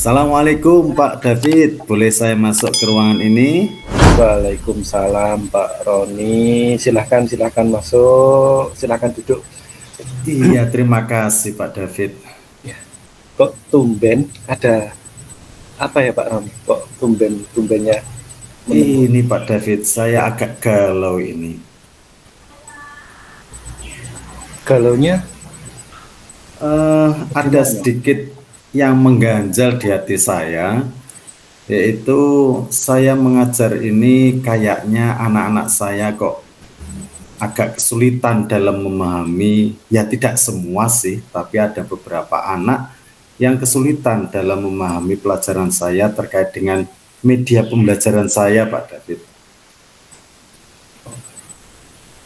Assalamualaikum Pak David, boleh saya masuk ke ruangan ini? Waalaikumsalam Pak Roni. Silahkan, silahkan masuk. Silahkan duduk. Iya, terima kasih Pak David. Ya, kok tumben ada apa ya Pak Roni? Kok tumbennya menemui? Ini Pak David, saya agak galau ini. Galaunya Ada bagaimana? sedikit yang mengganjal di hati saya, yaitu saya mengajar ini kayaknya anak-anak saya kok agak kesulitan dalam memahami, ya tidak semua sih, tapi ada beberapa anak yang kesulitan dalam memahami pelajaran saya terkait dengan media pembelajaran saya, Pak David.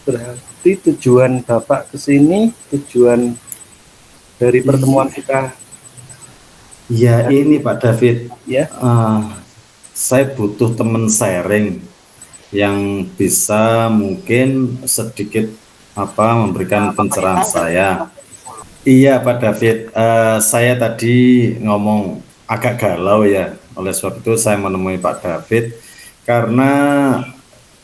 Berarti tujuan Bapak ke sini, tujuan dari pertemuan Iya, kita ya hari ini ini, Pak David, ya. eh, saya butuh teman sharing yang bisa mungkin sedikit memberikan pencerahan saya. Iya Pak David, saya tadi ngomong agak galau ya, oleh sebab itu saya menemui Pak David karena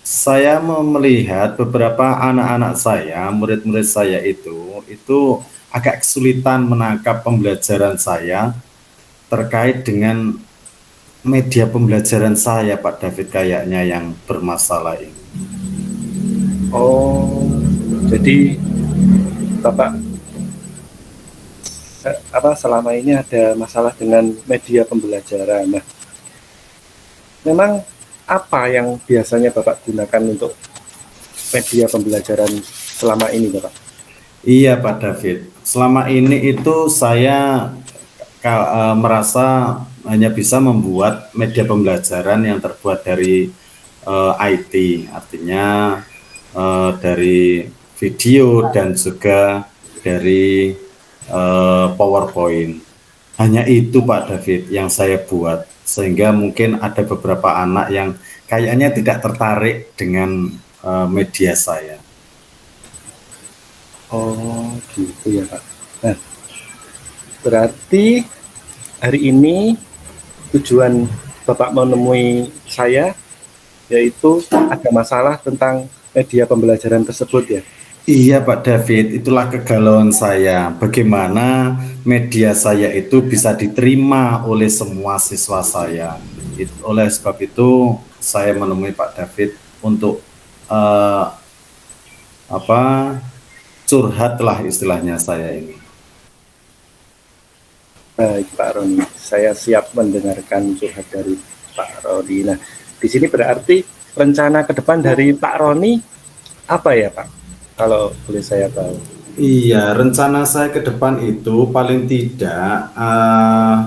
saya mau melihat beberapa anak-anak saya, murid-murid saya itu agak kesulitan menangkap pembelajaran saya terkait dengan media pembelajaran saya, Pak David, kayaknya yang bermasalah ini. Oh, jadi Bapak selama ini ada masalah dengan media pembelajaran. Nah, memang apa yang biasanya Bapak gunakan untuk media pembelajaran selama ini, Bapak? Iya, Pak David. Selama ini itu saya merasa hanya bisa membuat media pembelajaran yang terbuat dari IT, artinya dari video dan juga dari PowerPoint. Hanya itu Pak David yang saya buat, sehingga mungkin ada beberapa anak yang kayaknya tidak tertarik dengan media saya. Oh, gitu ya, Pak. Nah, berarti hari ini tujuan Bapak menemui saya yaitu ada masalah tentang media pembelajaran tersebut ya. Iya Pak David, itulah kegalauan saya. Bagaimana media saya itu bisa diterima oleh semua siswa saya. Oleh sebab itu saya menemui Pak David untuk eh, apa curhat lah istilahnya saya ini. Baik, Pak Roni. Saya siap mendengarkan curhat dari Pak Roni. Nah, di sini berarti rencana ke depan dari Pak Roni apa ya, Pak? Kalau boleh saya tahu. Iya, rencana saya ke depan itu paling tidak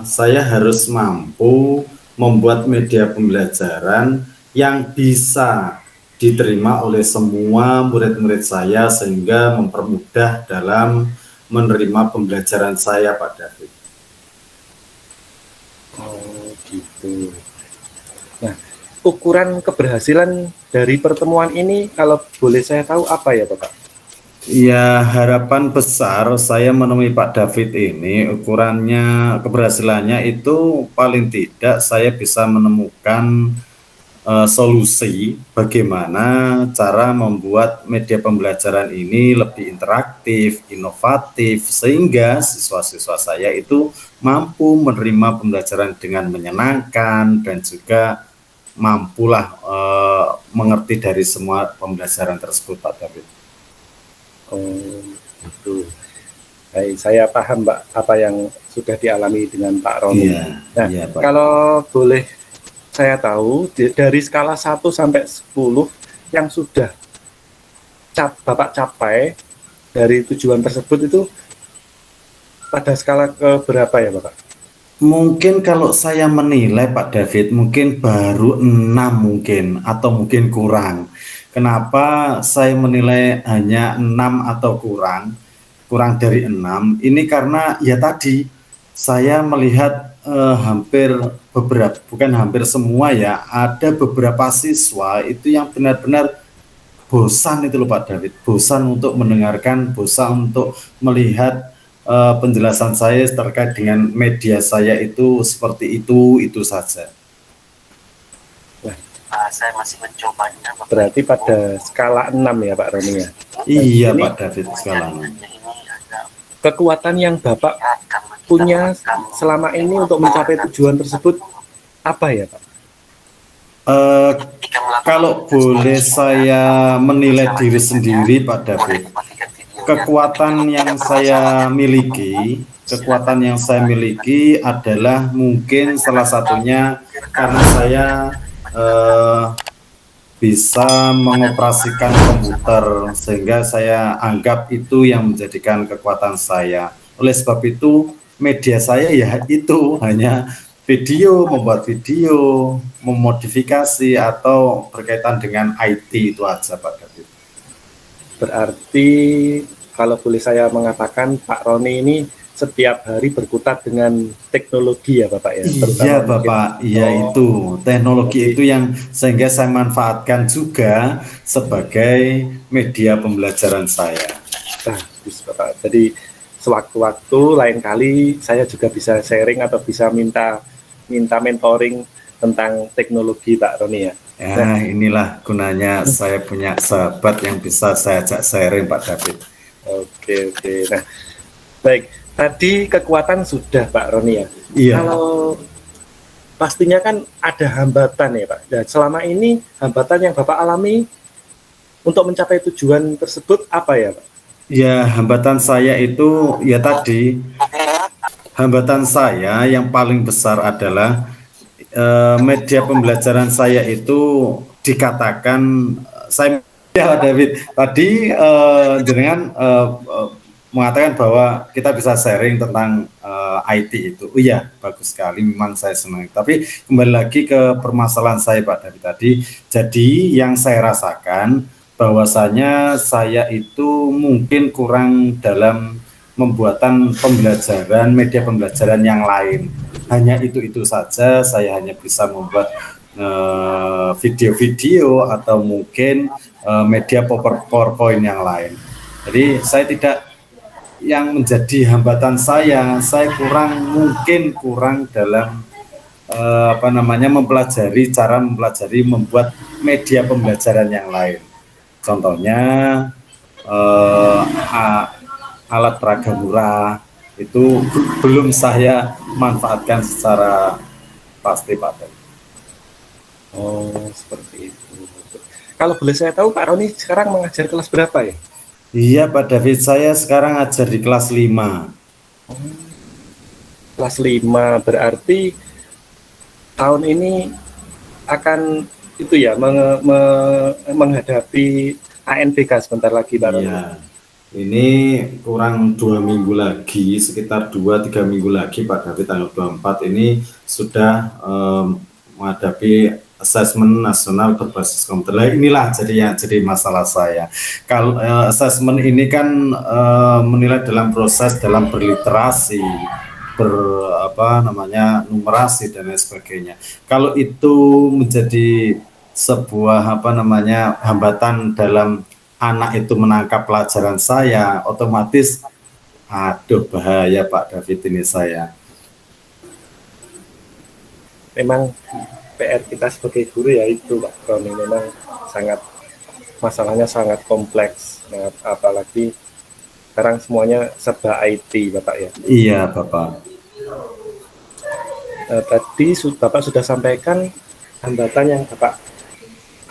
saya harus mampu membuat media pembelajaran yang bisa diterima oleh semua murid-murid saya sehingga mempermudah dalam menerima pembelajaran saya, Pak David. Oh, gitu. Nah, ukuran keberhasilan dari pertemuan ini kalau boleh saya tahu apa ya, Bapak? Ya, harapan besar saya menemui Pak David ini ukurannya keberhasilannya itu paling tidak saya bisa menemukan solusi bagaimana cara membuat media pembelajaran ini lebih interaktif, inovatif, sehingga siswa-siswa saya itu mampu menerima pembelajaran dengan menyenangkan dan juga mampulah mengerti dari semua pembelajaran tersebut, Pak David. Oh, gitu. Baik, saya paham Mbak apa yang sudah dialami dengan Pak Roni. Iya, Nah, iya Pak. kalau boleh saya tahu dari skala 1 sampai 10 yang sudah Bapak capai dari tujuan tersebut itu pada skala ke berapa ya Bapak? Mungkin kalau saya menilai Pak David mungkin baru 6 mungkin atau mungkin kurang. Kenapa saya menilai hanya 6 atau kurang? Kurang dari 6 ini karena ya tadi saya melihat hampir beberapa, bukan hampir semua ya, ada beberapa siswa itu yang benar-benar bosan itu loh Pak David, bosan untuk mendengarkan, bosan untuk melihat penjelasan saya terkait dengan media saya itu seperti itu saja. Saya masih mencobanya. Berarti pada skala 6 ya Pak Roni ya? Iya Ini Pak David sekarang. kekuatan yang Bapak punya selama ini untuk mencapai tujuan tersebut apa ya Pak? Kalau boleh saya menilai diri sendiri Pak David, kekuatan yang saya miliki adalah mungkin salah satunya karena saya bisa mengoperasikan komputer, sehingga saya anggap itu yang menjadikan kekuatan saya. Oleh sebab itu media saya ya itu hanya video, membuat video, memodifikasi atau berkaitan dengan IT itu aja Pak David. Berarti kalau boleh saya mengatakan Pak Roni ini setiap hari berkutat dengan teknologi ya Bapak ya? Iya Bapak, iya itu teknologi itu yang sehingga saya manfaatkan juga sebagai media pembelajaran saya. Bagus Bapak. Jadi sewaktu-waktu lain kali saya juga bisa sharing atau bisa minta mentoring tentang teknologi Pak Roni ya. Ya, inilah gunanya saya punya sahabat yang bisa saya ajak sharing Pak David. Oke. Nah, baik. Tadi kekuatan sudah Pak Roni ya. Iya. Kalau pastinya kan ada hambatan ya Pak. Dan selama ini hambatan yang Bapak alami untuk mencapai tujuan tersebut apa ya Pak? Ya, hambatan saya itu ya tadi. Hambatan saya yang paling besar adalah media pembelajaran saya itu dikatakan saya ya David tadi jenengan mengatakan bahwa kita bisa sharing tentang IT itu. Oh iya, bagus sekali, memang saya senang. Tapi kembali lagi ke permasalahan saya Pak David tadi. Jadi yang saya rasakan bahwasanya saya itu mungkin kurang dalam pembuatan pembelajaran, media pembelajaran yang lain. Hanya itu saja, saya hanya bisa membuat video-video atau mungkin media PowerPoint yang lain. Jadi saya tidak, yang menjadi hambatan saya kurang dalam cara mempelajari membuat media pembelajaran yang lain. Contohnya alat peraga murah itu belum saya manfaatkan secara pasti Pak. Oh, seperti itu. Kalau boleh saya tahu Pak Roni sekarang mengajar kelas berapa ya? Iya Pak David, saya sekarang ajar di kelas 5. Kelas 5 berarti tahun ini akan itu ya menghadapi ANBK sebentar lagi Pak Roni. Iya. Ini kurang 2 minggu lagi, sekitar 2-3 minggu lagi Pak David, tanggal 24 ini sudah menghadapi asesmen nasional berbasis komputer. Nah, inilah jadi masalah saya. Kalau asesmen ini kan menilai dalam proses dalam berliterasi, numerasi dan lain sebagainya. Kalau itu menjadi sebuah hambatan dalam anak itu menangkap pelajaran saya, otomatis aduh bahaya Pak David ini saya. Memang PR kita sebagai guru ya itu Pak Roni, memang masalahnya sangat kompleks, apalagi sekarang semuanya serba IT Bapak ya. Iya Bapak. Tadi Bapak sudah sampaikan hambatan yang Bapak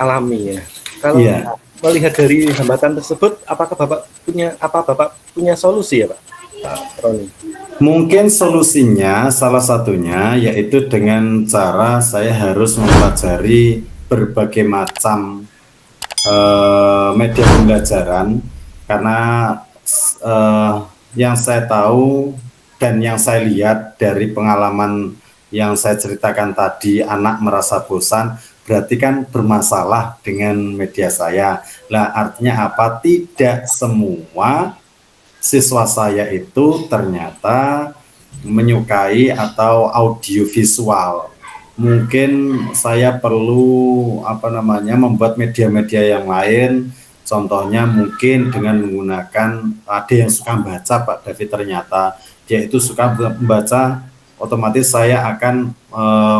alami ya. Kalau melihat dari hambatan tersebut, apakah Bapak punya solusi ya Pak Roni? Mungkin solusinya salah satunya yaitu dengan cara saya harus mempelajari berbagai macam media pembelajaran, karena yang saya tahu dan yang saya lihat dari pengalaman yang saya ceritakan tadi, anak merasa bosan, berarti kan bermasalah dengan media saya. Nah, artinya apa? Tidak semua siswa saya itu ternyata menyukai atau audiovisual. Mungkin saya perlu membuat media-media yang lain Contohnya mungkin dengan menggunakan, ada yang suka membaca Pak David, ternyata dia itu suka membaca, otomatis saya akan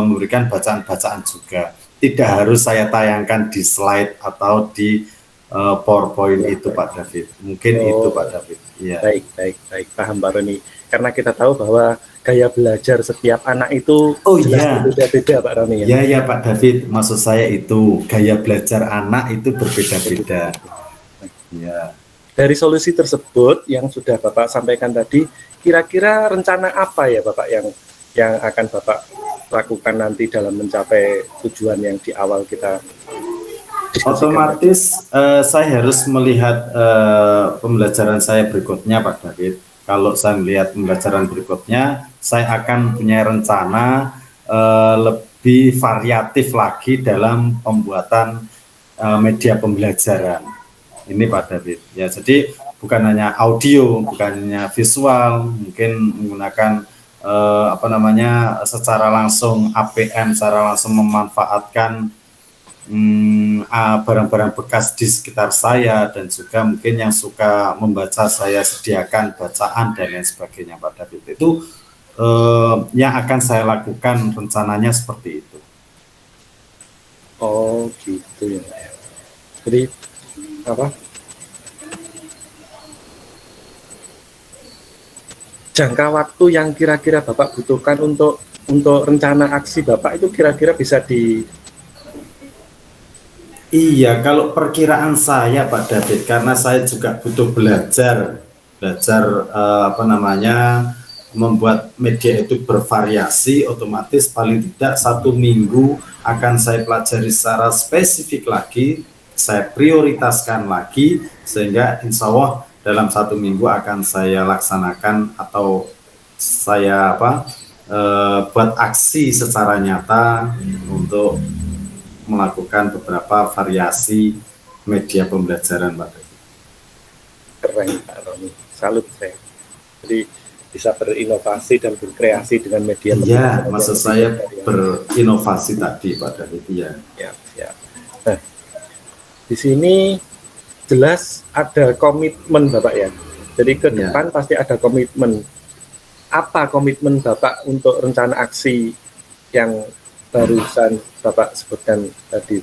memberikan bacaan-bacaan juga. Tidak harus saya tayangkan di slide atau di PowerPoint itu Pak David. Mungkin itu Pak David. Ya. Baik, paham Pak Roni. Karena kita tahu bahwa gaya belajar setiap anak itu jelas berbeda-beda Pak Roni ya. Ya Pak David, maksud saya itu gaya belajar anak itu berbeda-beda. Ya. Dari solusi tersebut yang sudah Bapak sampaikan tadi, kira-kira rencana apa ya Bapak yang akan Bapak lakukan nanti dalam mencapai tujuan yang di awal kita diskusikan? Otomatis saya harus melihat pembelajaran saya berikutnya Pak David. Kalau saya melihat pembelajaran berikutnya, saya akan punya rencana lebih variatif lagi dalam pembuatan media pembelajaran. Ini Pak David. Ya, jadi bukan hanya audio, bukan hanya visual, mungkin menggunakan secara langsung APM, secara langsung memanfaatkan barang-barang bekas di sekitar saya, dan juga mungkin yang suka membaca saya sediakan bacaan dan lain sebagainya Pak David. Itu yang akan saya lakukan rencananya seperti itu. Oh gitu ya. Jadi apa? Jangka waktu yang kira-kira Bapak butuhkan untuk rencana aksi Bapak itu kira-kira bisa di... Iya, kalau perkiraan saya Pak David, karena saya juga butuh belajar membuat media itu bervariasi, otomatis paling tidak 1 minggu akan saya pelajari secara spesifik lagi, saya prioritaskan lagi, sehingga insya Allah dalam 1 minggu akan saya laksanakan atau saya buat aksi secara nyata untuk melakukan beberapa variasi media pembelajaran Pak David. Keren Pak Roni, salut saya. Jadi bisa berinovasi dan berkreasi dengan media. Iya, maksud saya berinovasi tadi Pak David. Ya. Nah, di sini jelas ada komitmen Bapak ya. Jadi ke depan pasti ada komitmen. Apa komitmen Bapak untuk rencana aksi yang barusan Bapak sebutkan tadi?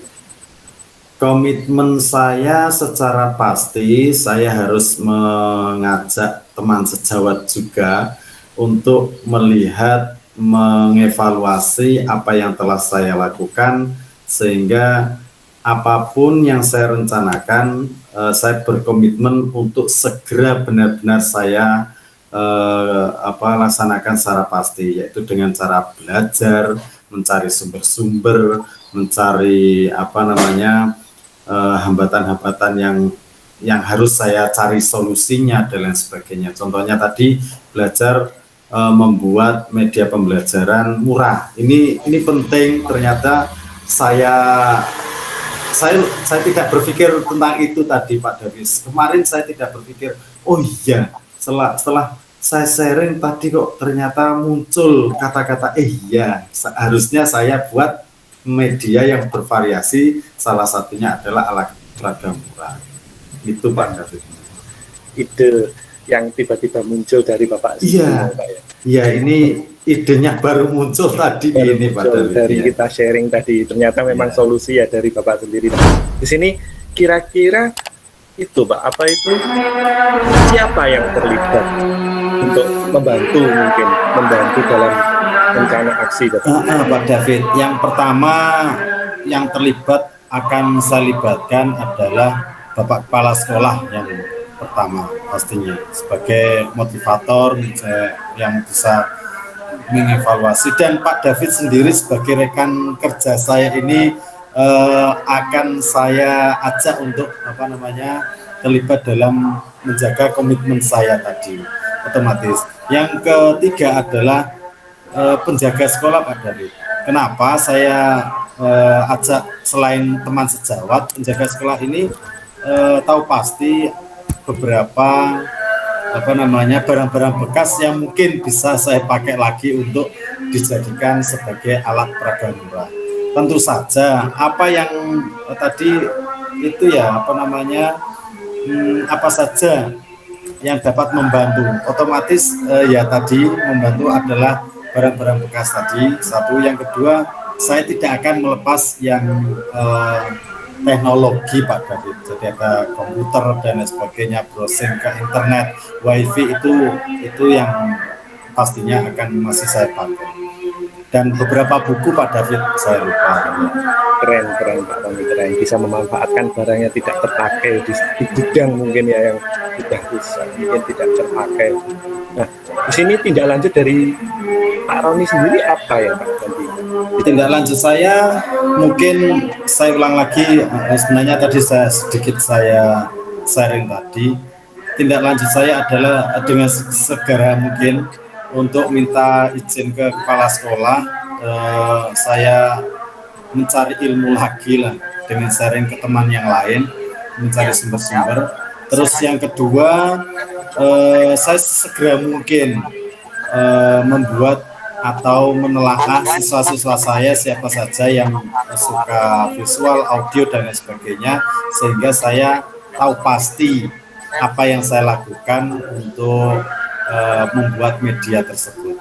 Komitmen saya secara pasti saya harus mengajak teman sejawat juga untuk melihat, mengevaluasi apa yang telah saya lakukan, sehingga apapun yang saya rencanakan, saya berkomitmen untuk segera benar-benar saya laksanakan secara pasti, yaitu dengan cara belajar, mencari sumber-sumber, mencari hambatan-hambatan yang harus saya cari solusinya dan lain sebagainya. Contohnya tadi belajar membuat media pembelajaran murah. Ini penting. Ternyata saya tidak berpikir tentang itu tadi Pak Davis. Kemarin saya tidak berpikir, oh iya, setelah saya sharing tadi kok ternyata muncul kata-kata iya, seharusnya saya buat media yang bervariasi, salah satunya adalah alat peraga murah. Itu Pak David. Ide yang tiba-tiba muncul dari Bapak. Iya, ini idenya baru muncul tadi ini Pak David. Dari kita sharing tadi, ternyata memang solusi ya dari Bapak sendiri. Di sini kira-kira itu Pak, apa itu, siapa yang terlibat untuk membantu dalam rencana aksi Pak David? Yang pertama yang terlibat akan saya libatkan adalah Bapak Kepala Sekolah yang pertama, pastinya sebagai motivator yang bisa mengevaluasi, dan Pak David sendiri sebagai rekan kerja saya ini akan saya ajak untuk terlibat dalam menjaga komitmen saya tadi, otomatis. Yang ketiga adalah penjaga sekolah Pak David. Kenapa saya ajak selain teman sejawat, penjaga sekolah ini tahu pasti beberapa barang-barang bekas yang mungkin bisa saya pakai lagi untuk dijadikan sebagai alat peraga murah. Tentu saja apa yang tadi itu apa saja yang dapat membantu. Otomatis ya tadi membantu adalah barang-barang bekas tadi. Satu, yang kedua saya tidak akan melepas yang teknologi Pak David. Jadi ada komputer dan lain sebagainya, browsing ke internet, wifi itu yang pastinya akan masih saya pakai. Dan beberapa buku Pak David saya lupa. Keren Pak Tony, keren. Bisa memanfaatkan barangnya tidak terpakai di gudang mungkin ya, yang sudah rusak, mungkin tidak terpakai. Nah, di sini tindak lanjut dari Pak Roni sendiri apa ya Pak nanti? Tindak lanjut saya mungkin saya ulang lagi, sebenarnya tadi sedikit saya sharing tadi. Tindak lanjut saya adalah dengan segera mungkin untuk minta izin ke kepala sekolah, saya mencari ilmu lagi lah dengan sharing ke teman yang lain, mencari sumber-sumber. Terus yang kedua, saya segera mungkin membuat atau menelaah siswa-siswa saya siapa saja yang suka visual, audio dan lain sebagainya, sehingga saya tahu pasti apa yang saya lakukan untuk membuat media tersebut.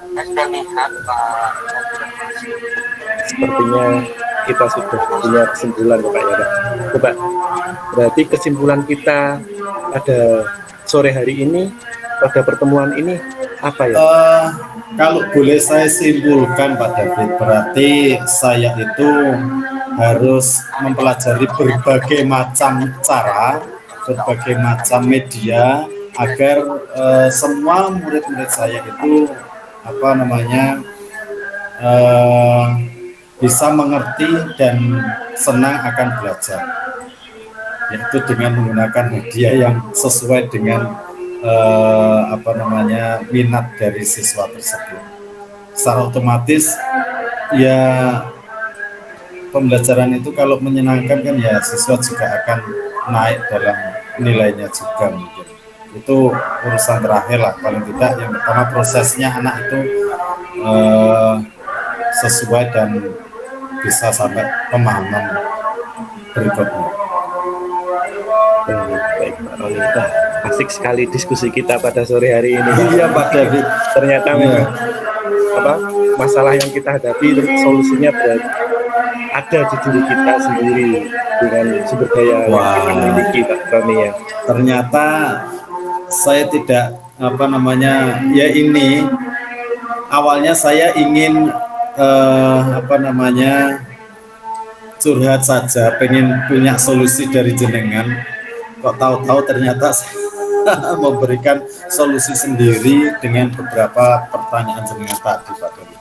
Sepertinya kita sudah punya kesimpulan Pak ya Pak. Coba, berarti kesimpulan kita pada sore hari ini, pada pertemuan ini apa ya? Kalau boleh saya simpulkan Pak David, berarti saya itu harus mempelajari berbagai macam cara, berbagai macam media agar semua murid-murid saya itu bisa mengerti dan senang akan belajar, yaitu dengan menggunakan media yang sesuai dengan minat dari siswa tersebut. Secara otomatis ya pembelajaran itu kalau menyenangkan kan ya siswa juga akan naik dalam nilainya juga mungkin. Itu urusan terakhir lah, paling tidak yang pertama prosesnya anak itu sesuai dan bisa sampai pemahaman berikutnya. Baik Pak Roni, asik sekali diskusi kita pada sore hari ini. Iya Pak David. Ternyata memang masalah yang kita hadapi solusinya ada di diri kita sendiri dengan sumber daya yang kita miliki Pak Roni ya. Ternyata saya tidak ini awalnya saya ingin curhat saja, pengen punya solusi dari jenengan, kok tahu-tahu ternyata saya memberikan solusi sendiri dengan beberapa pertanyaan jenengan tadi Pak Doni.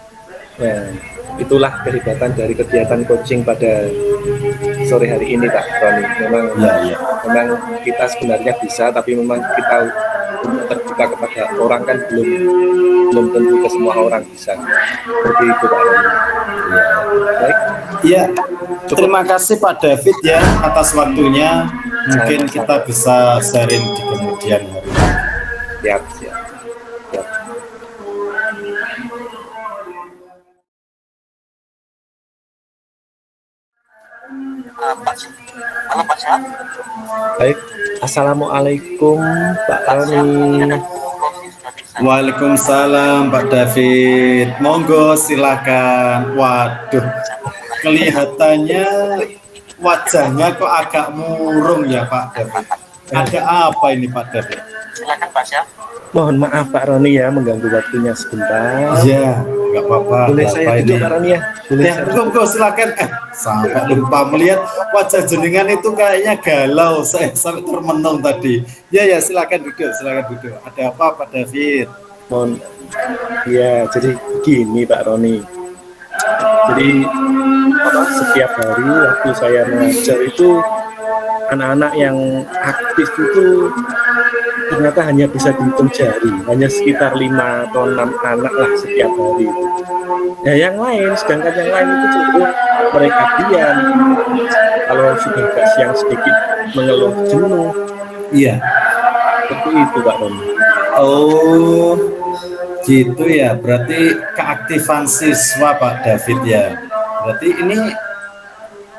Ya, itulah kehebatan dari kegiatan coaching pada sore hari ini Pak Roni. Memang kita sebenarnya bisa, tapi memang kita terbuka kepada orang kan belum tentu ke semua orang bisa. Seperti itu Pak Roni. Baik. Iya. Terima kasih Pak David ya atas waktunya. Mungkin kita bisa sharing di kemudian hari. Siap. Halo Pak Syah. Baik, assalamualaikum Pak Roni. Waalaikumsalam Pak David. Monggo silakan. Waduh, kelihatannya wajahnya kok agak murung ya Pak David. Ada apa ini Pak David? Silakan Pak Syah. Mohon maaf Pak Roni ya mengganggu waktunya sebentar. Iya, nggak apa-apa. Boleh saya duduk Pak Roni ya? Boleh ya, Monggo silakan. Sampai lupa melihat wajah jenengan itu kayaknya galau. Saya sampai termenung tadi. Ya silakan duduk. Ada apa Pak David? Mohon. Ya, jadi gini Pak Roni. Jadi setiap hari waktu saya mengajar itu anak-anak yang aktif itu ternyata hanya bisa dihitung jari, hanya sekitar 5 atau 6 anak lah setiap hari. Nah sedangkan yang lain itu cenderung mereka diam. Kalau sudah agak siang sedikit mengeluh jenuh. Iya. Seperti itu Pak Roni. Oh, gitu ya. Berarti keaktifan siswa Pak David ya. Berarti ini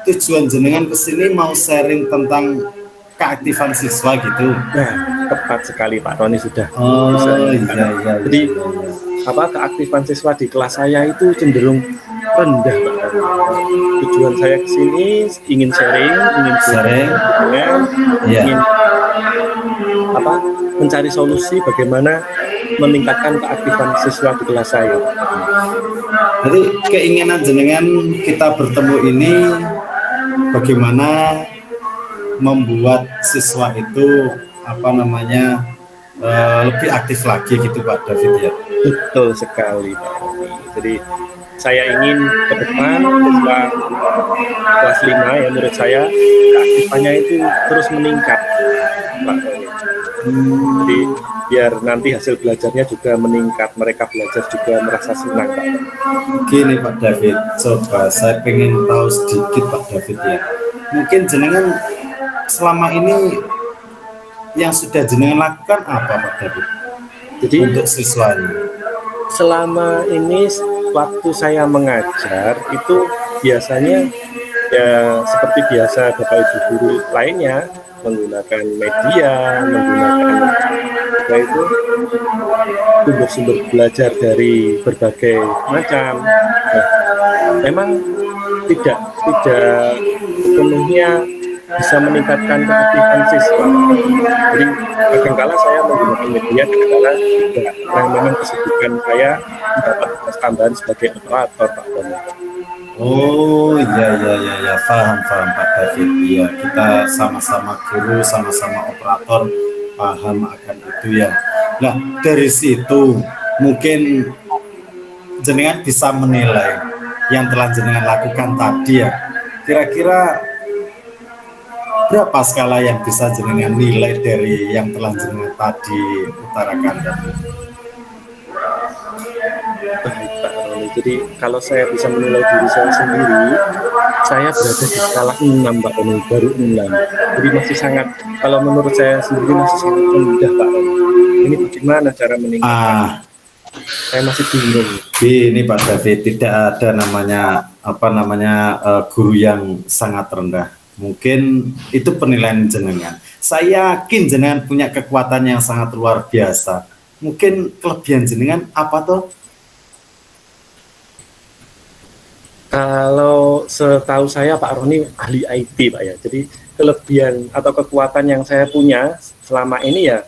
tujuan jenengan kesini mau sharing tentang keaktifan siswa gitu. Nah, tepat sekali Pak Roni sudah bisa Oh menemukan. iya iya. Jadi Iya, iya. keaktifan siswa di kelas saya itu cenderung rendah Pak Roni. Tujuan saya ke sini ingin sharing, ingin Sering, dengan, iya. ingin mencari solusi bagaimana meningkatkan keaktifan siswa di kelas saya. Jadi keinginan jenengan kita bertemu ini bagaimana membuat siswa itu lebih aktif lagi gitu Pak David ya. Betul sekali Pak Roni. Jadi saya ingin ke depan siswa kelas 5 ya menurut saya keaktifannya itu terus meningkat Pak Roni. Jadi biar nanti hasil belajarnya juga meningkat, mereka belajar juga merasa senang Pak Roni. Gini Pak David, coba saya pengen tahu sedikit Pak David ya. Mungkin jenengan selama ini yang sudah jenengan lakukan apa Pak David? Jadi Untuk siswanya. selama ini waktu saya mengajar itu biasanya ya seperti biasa Bapak Ibu guru lainnya menggunakan media, menggunakan itu sumber-sumber belajar dari berbagai macam. Nah, memang tidak sepenuhnya bisa meningkatkan keaktifan siswa. Jadi kadang-kala saya menggunakan media, kadang-kala tidak. Nah, memang kesibukan saya mendapat tugas tambahan sebagai operator Pak Roni. Oh iya, paham Pak David. Iya, kita sama-sama guru, sama-sama operator, paham akan itu ya. Nah, dari situ mungkin jenengan bisa menilai yang telah jenengan lakukan tadi ya. Kira-kira berapa skala yang bisa jenengan nilai dari yang telah jenengan tadi utarakan? Baik Pak Roni. Jadi kalau saya bisa menilai diri saya sendiri, saya berada di skala 6 Pak Roni, baru 6. Jadi masih sangat, kalau menurut saya sendiri masih sangat rendah Pak Roni. Ini bagaimana cara meningkatkan? Saya masih bingung. Ini Pak David, tidak ada guru yang sangat rendah. Mungkin itu penilaian jenengan. Saya yakin jenengan punya kekuatan yang sangat luar biasa. Mungkin kelebihan jenengan apa tuh? Kalau setahu saya Pak Roni ahli IT Pak ya. Jadi kelebihan atau kekuatan yang saya punya selama ini ya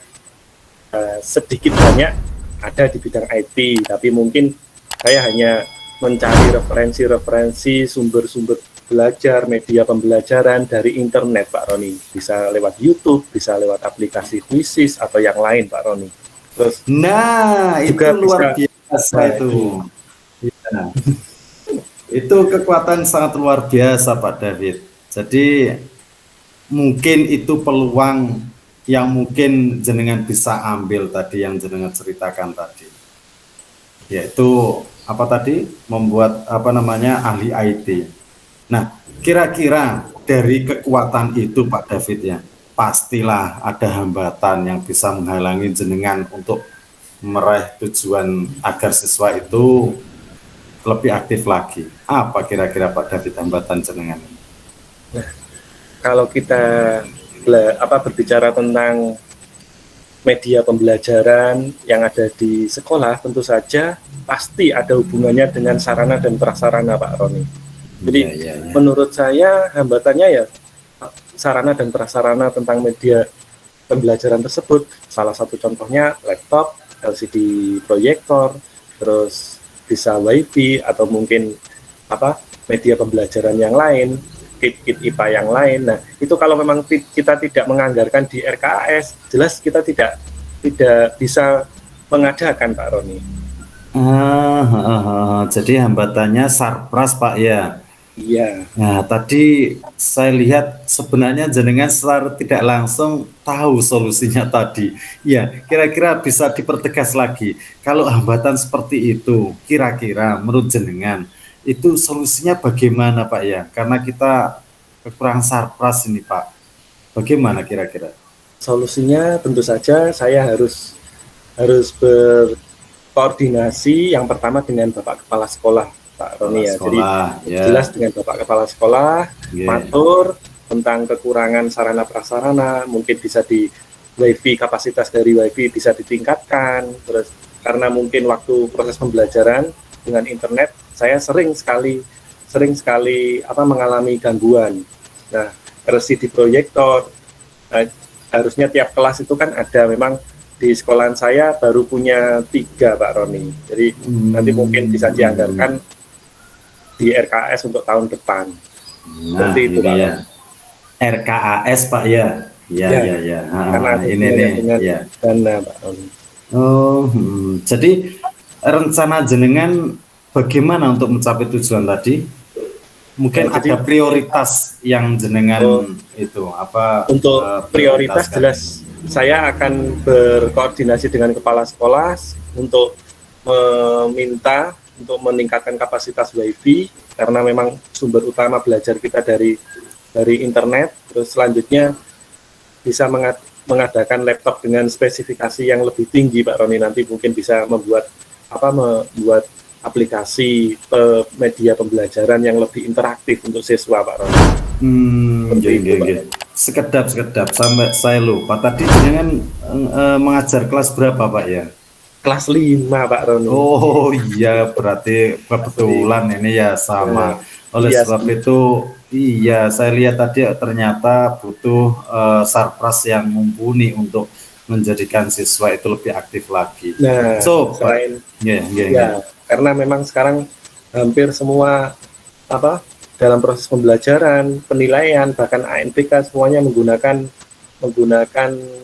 sedikit banyak ada di bidang IT. Tapi mungkin saya hanya mencari referensi sumber-sumber belajar, media pembelajaran dari internet Pak Roni. Bisa lewat YouTube, bisa lewat aplikasi Quizizz atau yang lain Pak Roni. Terus itu luar biasa itu. Ya. Itu kekuatan sangat luar biasa Pak David. Jadi mungkin itu peluang yang mungkin jenengan bisa ambil tadi yang jenengan ceritakan tadi. Yaitu membuat ahli IT. Nah, kira-kira dari kekuatan itu Pak David ya, pastilah ada hambatan yang bisa menghalangi jenengan untuk meraih tujuan agar siswa itu lebih aktif lagi. Apa kira-kira Pak David hambatan jenengan? Nah, kalau kita berbicara tentang media pembelajaran yang ada di sekolah, tentu saja pasti ada hubungannya dengan sarana dan prasarana Pak Roni. Jadi menurut saya hambatannya ya sarana dan prasarana tentang media pembelajaran tersebut. Salah satu contohnya laptop, LCD proyektor, terus bisa WiFi atau mungkin media pembelajaran yang lain, kit IPA yang lain. Nah, itu kalau memang kita tidak menganggarkan di RKAS, jelas kita tidak bisa mengadakan Pak Roni. Jadi hambatannya sarpras Pak ya. Iya. Nah, tadi saya lihat sebenarnya jenengan secara tidak langsung tahu solusinya tadi. Ya, kira-kira bisa dipertegas lagi. Kalau hambatan seperti itu, kira-kira menurut jenengan itu solusinya bagaimana Pak ya? Karena kita kekurangan sarpras ini Pak. Bagaimana kira-kira? Solusinya tentu saja saya harus berkoordinasi yang pertama dengan Bapak Kepala Sekolah Pak Roni ya. Jadi jelas dengan Bapak Kepala Sekolah, matur, tentang kekurangan sarana prasarana, mungkin bisa di WiFi, kapasitas dari WiFi bisa ditingkatkan. Terus karena mungkin waktu proses pembelajaran dengan internet, saya sering sekali mengalami gangguan. Nah, LCD proyektor, harusnya tiap kelas itu kan ada. Memang di sekolahan saya baru punya 3, Pak Roni. Jadi nanti mungkin bisa dianggarkan di RKS untuk tahun depan. Nah, Seperti itu, ini Pak ya. Roni. RKAS Pak ya. Ya, Ya, ya, ya. Karena ada Ini hubungannya nih, dengan ya. dana, Pak Roni. Oh, jadi rencana jenengan bagaimana untuk mencapai tujuan tadi? Mungkin Nah, jadi ada prioritas yang jenengan itu apa untuk prioritas prioritaskan? jelas saya akan berkoordinasi dengan kepala sekolah untuk meminta untuk meningkatkan kapasitas WiFi karena memang sumber utama belajar kita dari internet. Terus selanjutnya bisa mengadakan laptop dengan spesifikasi yang lebih tinggi, Pak Roni. Nanti mungkin bisa membuat aplikasi media pembelajaran yang lebih interaktif untuk siswa, Pak Roni. Sekedap sampai saya lupa tadi jenengan mengajar kelas berapa Pak ya? Kelas 5, Pak Roni. Oh iya, berarti kebetulan ini ya sama. Oleh Iya, sebab itu, iya saya lihat tadi ternyata butuh sarpras yang mumpuni untuk menjadikan siswa itu lebih aktif lagi. Nah, So, selain ya, karena memang sekarang hampir semua dalam proses pembelajaran, penilaian, bahkan ANPK semuanya menggunakan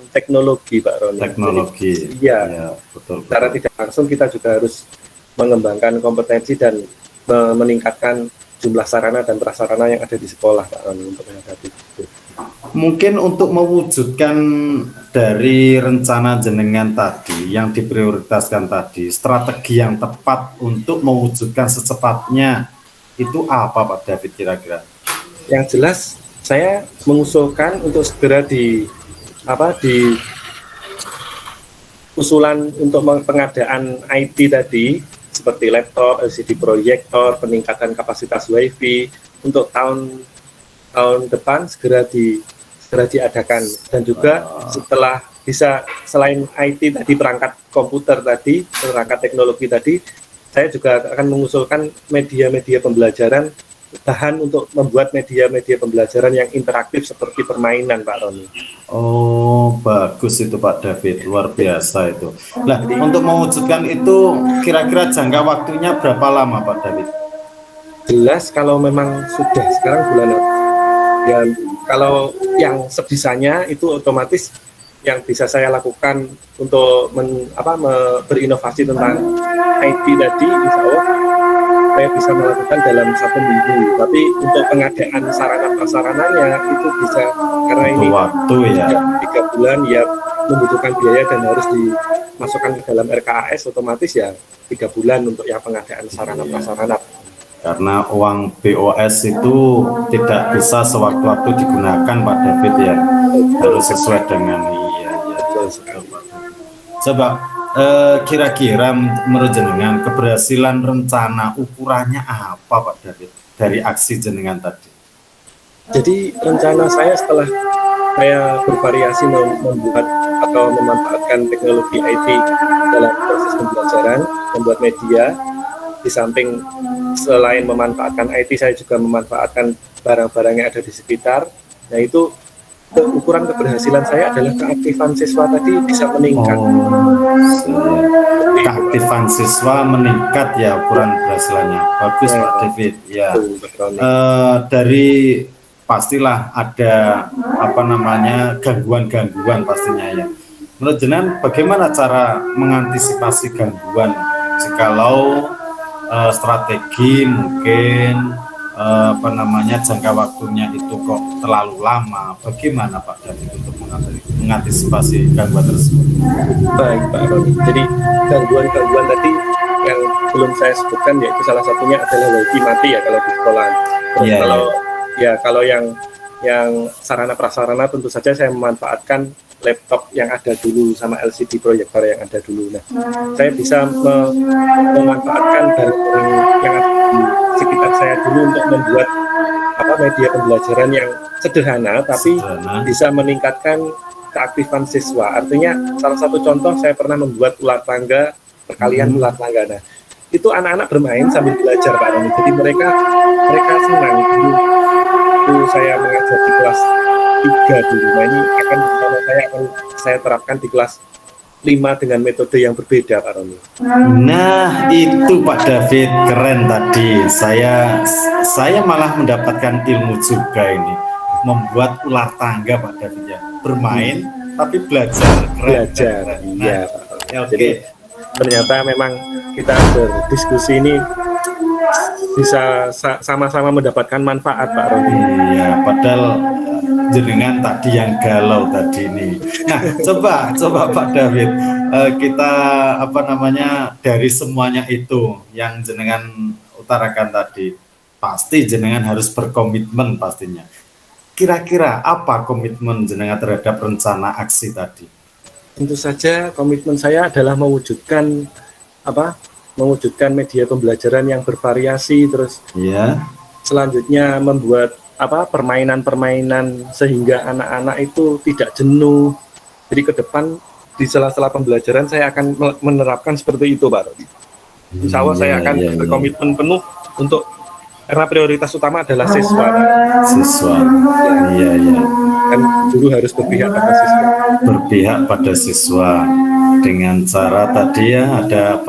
teknologi, Pak Roni. teknologi. Jadi, iya, ya, betul. secara tidak langsung kita juga harus mengembangkan kompetensi dan meningkatkan jumlah sarana dan prasarana yang ada di sekolah, Pak Roni, untuk menghadapi itu. Mungkin untuk mewujudkan dari rencana jenengan tadi yang diprioritaskan tadi, strategi yang tepat untuk mewujudkan secepatnya itu apa Pak David kira-kira? Yang jelas saya mengusulkan untuk segera di usulan untuk pengadaan IT tadi seperti laptop, LCD proyektor, peningkatan kapasitas WiFi untuk tahun depan segera diadakan. Dan juga setelah bisa selain IT tadi, perangkat komputer tadi, perangkat teknologi tadi, saya juga akan mengusulkan media-media pembelajaran, bahan untuk membuat media-media pembelajaran yang interaktif seperti permainan, Pak Roni. Oh, bagus itu Pak David, luar biasa itu. Nah, untuk mewujudkan itu kira-kira jangka waktunya berapa lama Pak David? Jelas kalau memang sudah sekarang bulan ya, kalau yang sebisanya itu otomatis yang bisa saya lakukan untuk berinovasi tentang IT tadi, insya Allah saya bisa melakukan dalam 1 minggu. Tapi untuk pengadaan sarana prasarananya itu bisa, karena ini waktu ya 3 bulan ya, membutuhkan biaya dan harus dimasukkan ke dalam RKAS, otomatis ya 3 bulan untuk yang pengadaan sarana prasarana. Karena uang BOS itu tidak bisa sewaktu-waktu digunakan Pak David ya, harus sesuai dengan Coba kira-kira menurut jenengan keberhasilan rencana ukurannya apa Pak David dari aksi jenengan tadi? Jadi rencana saya setelah saya bervariasi membuat atau memanfaatkan teknologi IT dalam proses pembelajaran, membuat media, di samping selain memanfaatkan IT, saya juga memanfaatkan barang-barang yang ada di sekitar. Nah, itu ukuran keberhasilan saya adalah keaktifan siswa tadi bisa meningkat. Keaktifan siswa meningkat ya ukuran keberhasilannya. Bagus Pak David. Ya. Dari pastilah ada gangguan-gangguan pastinya ya. Menurut jenengan bagaimana cara mengantisipasi gangguan jikalau strategi mungkin jangka waktunya itu kok terlalu lama, bagaimana Pak David untuk mengantisipasi gangguan tersebut? Baik Pak Roni, jadi gangguan-gangguan tadi yang belum saya sebutkan, yaitu salah satunya adalah WiFi mati ya kalau di sekolah. Kalau yang sarana prasarana tentu saja saya memanfaatkan laptop yang ada dulu sama LCD proyektor yang ada dulu. Nah, saya bisa memanfaatkan barang-barang yang ada di sekitar saya dulu untuk membuat media pembelajaran yang sederhana tapi Sederhana. bisa meningkatkan keaktifan siswa. Artinya salah satu contoh saya pernah membuat ular tangga, perkalian ular tangga. Nah, itu anak-anak bermain sambil belajar Pak Roni. Jadi mereka senang. Dulu saya mengajar di kelas 3 dulu. Nah, ini akan saya terapkan di kelas 5 dengan metode yang berbeda Pak Roni. Nah, itu Pak David keren tadi. Saya malah mendapatkan ilmu juga ini. Membuat ular tangga Pak David ya. Bermain tapi belajar. Keren, Belajar. keren. Iya. Ya, oke. Jadi ternyata memang kita berdiskusi ini bisa sama-sama mendapatkan manfaat Pak Roni. Iya, padahal jenengan tadi yang galau tadi ini. Nah, coba Pak David, kita dari semuanya itu yang jenengan utarakan tadi, pasti jenengan harus berkomitmen pastinya. Kira-kira apa komitmen jenengan terhadap rencana aksi tadi? Tentu saja komitmen saya adalah mewujudkan media pembelajaran yang bervariasi, terus Ya, selanjutnya membuat permainan-permainan sehingga anak-anak itu tidak jenuh. Jadi ke depan di sela-sela pembelajaran saya akan menerapkan seperti itu Pak Roni. Insya Allah saya akan berkomitmen penuh untuk, karena prioritas utama adalah siswa Pak. siswa. Iya. Kan guru harus berpihak pada siswa. Berpihak pada siswa dengan cara tadi ya ada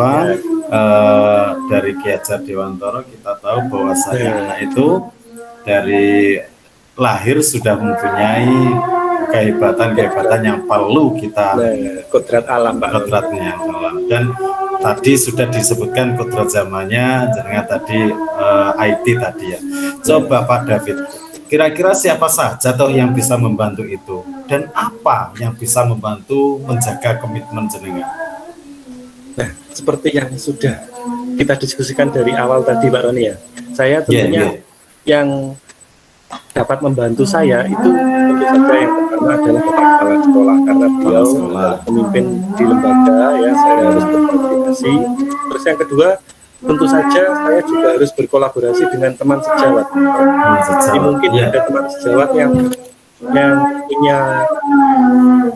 dari Ki Hajar Dewantara kita tahu bahwasanya anak itu dari lahir sudah mempunyai kehebatan yang perlu kita Kodrat alam Pak. kodratnya alam. Dan tadi sudah disebutkan kodrat zamannya jenengan tadi IT tadi ya. Coba Pak David, kira-kira siapa saja toh yang bisa membantu itu dan apa yang bisa membantu menjaga komitmen jenengan? Nah, seperti yang sudah kita diskusikan dari awal tadi Pak Roni ya. Saya tentunya yang dapat membantu saya itu tentu saja yang pertama adalah kepala sekolah, karena beliau pemimpin di lembaga ya, saya harus berkomunikasi. Terus yang kedua tentu saja saya juga harus berkolaborasi dengan teman sejawat. Jadi mungkin ada teman sejawat yang punya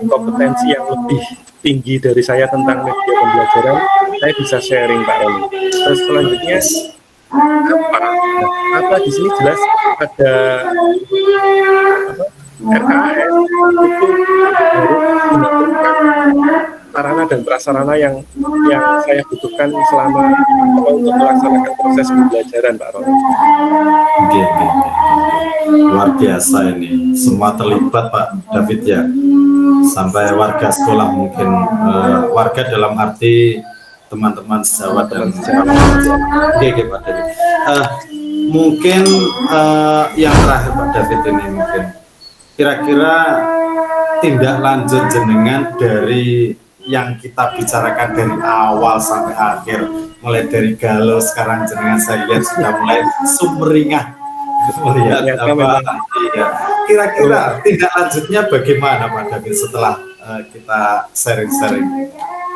kompetensi yang lebih tinggi dari saya tentang media pembelajaran, saya bisa sharing Pak Roni. Terus selanjutnya apa di sini jelas ada RKAS itu harus menggunakan sarana dan prasarana yang saya butuhkan selama untuk melaksanakan proses pembelajaran Pak Roni. Luar biasa ini, semua terlibat Pak David ya, sampai warga sekolah mungkin, warga dalam arti teman-teman sejawat dan Pak David. Mungkin yang terakhir Pak David ini mungkin kira-kira tindak lanjut jenengan dari yang kita bicarakan dari awal sampai akhir, mulai dari galau sekarang jenengan saya lihat sudah mulai sumringah melihat kira-kira tindak lanjutnya bagaimana Pak David setelah kita sharing-sharing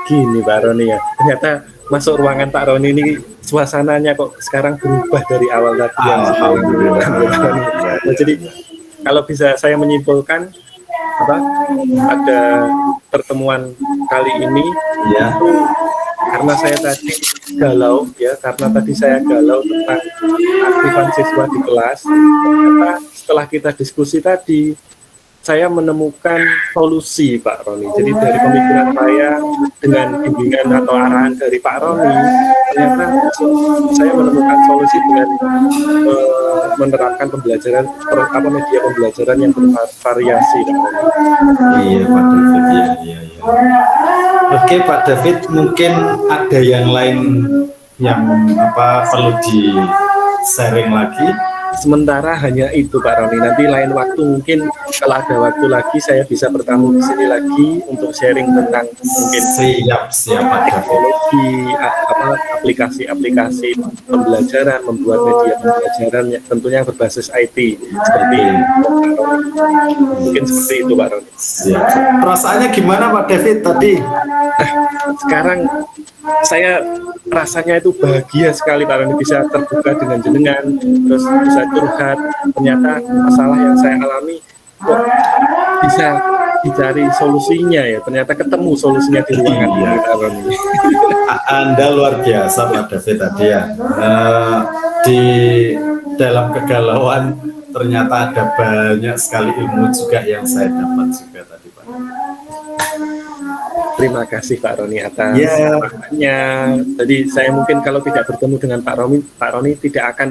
gini Pak Roni ya, ternyata masuk ruangan Pak Roni ini suasananya kok sekarang berubah dari awal tadi yang alhamdulillah. Nah, jadi kalau bisa saya menyimpulkan pada pertemuan kali ini ya, karena saya tadi galau ya, karena tadi saya galau tentang aktifan siswa di kelas, ternyata setelah kita diskusi tadi saya menemukan solusi Pak Roni. Jadi dari pemikiran saya dengan bimbingan atau arahan dari Pak Roni, ternyata saya menemukan solusi dengan menerapkan pembelajaran media pembelajaran yang bervariasi. Iya Pak David, iya. Oke Pak David, mungkin ada yang lain yang perlu di sharing lagi? Sementara hanya itu Pak Roni. Nanti lain waktu mungkin kalau ada waktu lagi saya bisa bertamu di sini lagi untuk sharing tentang mungkin siap Pak David. teknologi aplikasi-aplikasi pembelajaran, membuat media pembelajaran tentunya berbasis IT seperti mungkin seperti itu Pak Roni. Siap. Perasaannya gimana Pak David tadi? Sekarang saya rasanya itu bahagia sekali Pak Roni, bisa terbuka dengan jenengan, terus bisa curhat. Ternyata masalah yang saya alami kok bisa dicari solusinya ya, ternyata ketemu solusinya di ruangan ini Pak Roni. Anda luar biasa Pak David tadi ya. Di dalam kegalauan ternyata ada banyak sekali ilmu juga yang saya dapat juga tadi Pak. Terima kasih Pak Roni atas Ya. arahannya. Jadi saya mungkin kalau tidak bertemu dengan Pak Roni tidak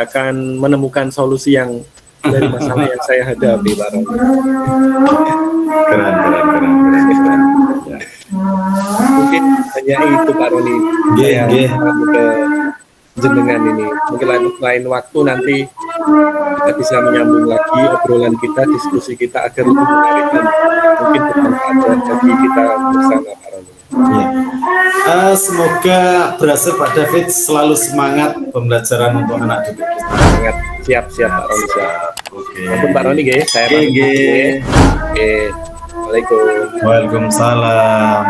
akan menemukan solusi yang dari masalah yang saya hadapi Pak Roni. Keren. Ya. Mungkin hanya itu Pak Roni yang kamu ke jenengan ini. Mungkin lain waktu nanti kita bisa menyambung lagi obrolan kita, diskusi kita agar lebih menarik dan mungkin bermanfaat bagi kita bersama Pak Roni. Ya. Semoga berhasil Pak David, selalu semangat pembelajaran untuk anak didik kita. Sangat siap Pak Roni, siap. Oke. Maupun Pak Roni saya pamit. Oke. Waalaikumsalam. Waalaikumsalam.